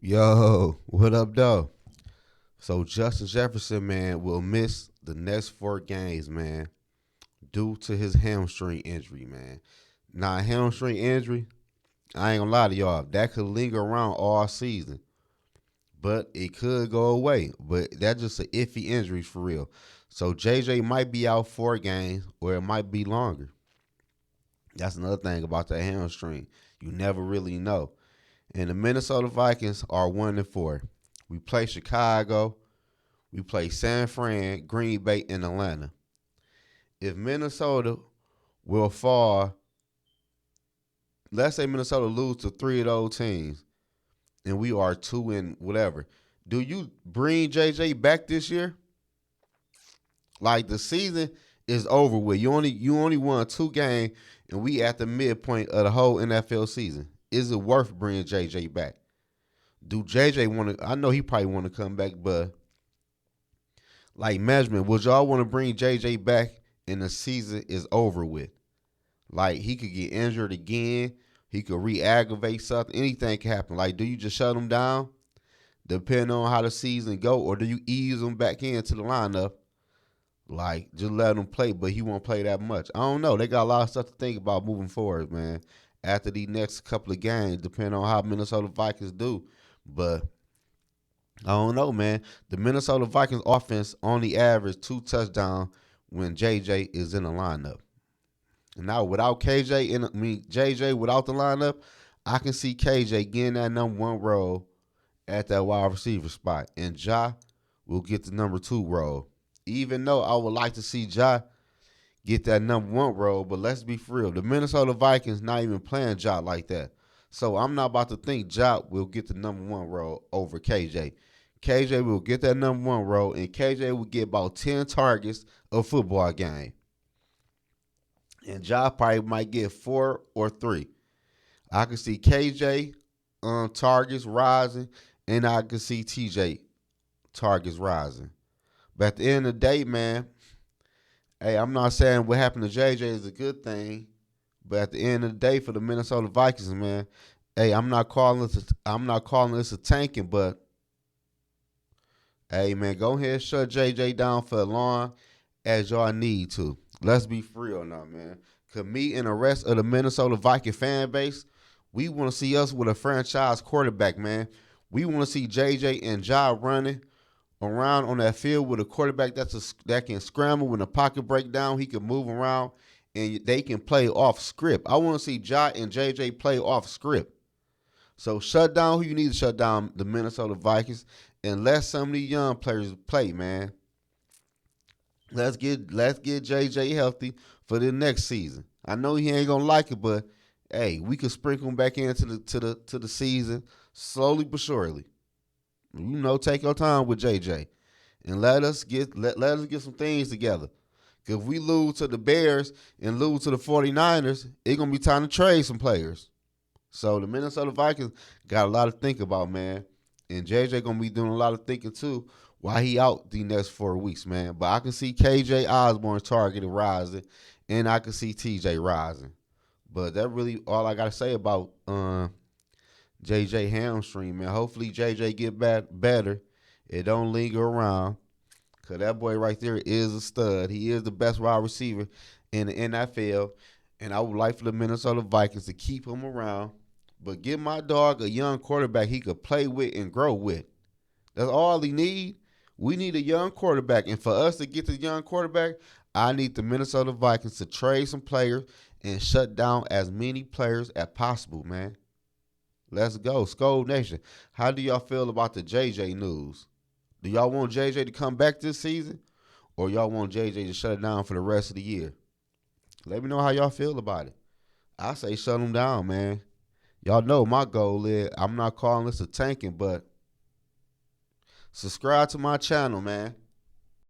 Yo, what up, though? So Justin Jefferson, man, will miss the next 4 games, man, due to his hamstring injury, man. Now, a hamstring injury, I ain't gonna lie to y'all, that could linger around all season, but it could go away. But that's just an iffy injury for real. So JJ might be out 4 games, or it might be longer. That's another thing about the hamstring. You never really know. And the Minnesota Vikings are 1-4. We play Chicago. We play San Fran, Green Bay, and Atlanta. If Minnesota will fall, let's say Minnesota lose to 3 of those teams, and we are 2 and whatever. Do you bring JJ back this year? Like the season is over with. You only won 2 games, and we at the midpoint of the whole NFL season. Is it worth bringing JJ back? Do JJ want to? I know he probably want to come back, but like measurement, would y'all want to bring JJ back and the season is over with? Like he could get injured again, he could re-aggravate something, anything can happen. Like, do you just shut him down, depending on how the season go, or do you ease him back into the lineup? Like, just let him play, but he won't play that much. I don't know. They got a lot of stuff to think about moving forward, man. After these next couple of games, depending on how Minnesota Vikings do. But I don't know, man. The Minnesota Vikings offense only averaged 2 touchdowns when JJ is in the lineup. And now without JJ without the lineup, I can see KJ getting that number 1 role at that wide receiver spot, and Ja will get the number 2 role. Even though I would like to see Ja get that number 1 role, but let's be for real, the Minnesota Vikings not even playing Ja like that. So I'm not about to think Ja will get the number 1 role over KJ. KJ will get that number 1 role, and KJ will get about 10 targets a football game. And Ja probably might get 4 or 3. I can see KJ targets rising, and I can see TJ targets rising. But at the end of the day, man, hey, I'm not saying what happened to JJ is a good thing, but at the end of the day, for the Minnesota Vikings, man, hey, I'm not calling this a tanking, but hey, man, go ahead and shut JJ down for as long as y'all need to. Let's be for real now, man. Cause me and the rest of the Minnesota Viking fan base, we want to see us with a franchise quarterback, man. We want to see JJ and Ja running around on that field with a quarterback that can scramble when the pocket break down. He can move around and they can play off script. I want to see Ja and JJ play off script. So shut down who you need to shut down, the Minnesota Vikings, and let some of these young players play, man. Let's get JJ healthy for the next season. I know he ain't gonna like it, but hey, we can sprinkle him back into the season slowly but surely. Take your time with JJ and let us get some things together. Cause if we lose to the Bears and lose to the 49ers, it's gonna be time to trade some players. So the Minnesota Vikings got a lot to think about, man. And JJ gonna be doing a lot of thinking too while he out the next 4 weeks, man. But I can see KJ Osborne targeted rising, and I can see TJ rising. But that really all I gotta say about JJ hamstring, man. Hopefully JJ get better. It don't linger around. Cause that boy right there is a stud. He is the best wide receiver in the NFL. And I would like for the Minnesota Vikings to keep him around. But give my dog a young quarterback he could play with and grow with. That's all he need. We need a young quarterback. And for us to get the young quarterback, I need the Minnesota Vikings to trade some players and shut down as many players as possible, man. Let's go. Skol Nation. How do y'all feel about the JJ news? Do y'all want JJ to come back this season? Or y'all want JJ to shut it down for the rest of the year? Let me know how y'all feel about it. I say shut him down, man. Y'all know my goal is I'm not calling this a tanking, but subscribe to my channel, man.